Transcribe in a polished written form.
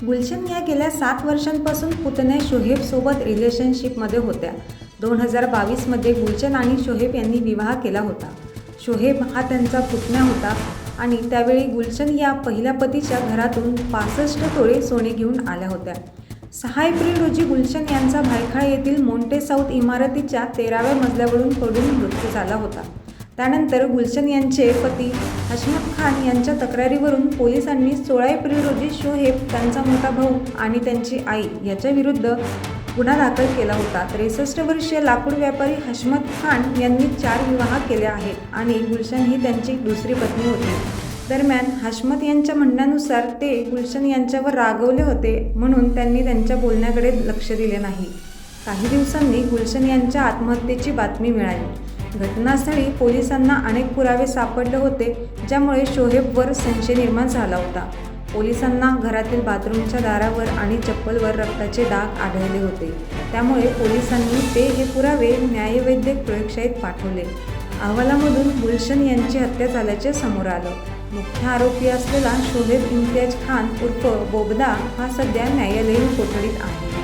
गुलशन या गेल्या 7 वर्षांपासून पुतण्या शोहेबसोबत रिलेशनशिपमध्ये होत्या. 2022मध्ये गुलशन आणि शोहेब यांनी विवाह केला होता. शोहेब हा त्यांचा पुतण्या होता आणि त्यावेळी गुलशन या पहिल्या पतीच्या घरातून 65 तोळे सोने घेऊन आल्या होत्या. 6 एप्रिल रोजी गुलशन यांचा भायखळा येथील मोंटे साऊथ इमारतीच्या 13व्या मजल्यावरून पडून मृत्यू झाला होता. त्यानंतर गुलशन यांचे पती हशमत खान यांच्या तक्रारीवरून पोलिसांनी 16 एप्रिल रोजी शोहेब, त्यांचा मोठा भाऊ आणि त्यांची आई याच्याविरुद्ध गुन्हा दाखल केला होता. 63 वर्षीय लाकूड व्यापारी हशमत खान यांनी 4 विवाह केले आहेत आणि गुलशन ही त्यांची दुसरी पत्नी होती. दरम्यान हशमत यांच्या म्हणण्यानुसार ते गुलशन यांच्यावर रागावले होते म्हणून त्यांनी त्यांच्या बोलण्याकडे लक्ष दिले नाही. काही दिवसांनी गुलशन यांच्या आत्महत्येची बातमी मिळाली. घटनास्थळी पोलिसांना अनेक पुरावे सापडले होते, ज्यामुळे शोहेबवर संशय निर्माण झाला होता. पोलिसांना घरातील बाथरूमच्या दारावर आणि चप्पलवर रक्ताचे डाग आढळले होते. त्यामुळे पोलिसांनी हे पुरावे न्यायवैद्यक प्रयोगशाळेत पाठवले. अहवालामधून गुलशन यांची हत्या झाल्याचे समोर आलं. मुख्य आरोपी असलेला शोहेब इम्तियाज खान उर्फ बोगदा हा सध्या न्यायालयीन कोठडीत आहे.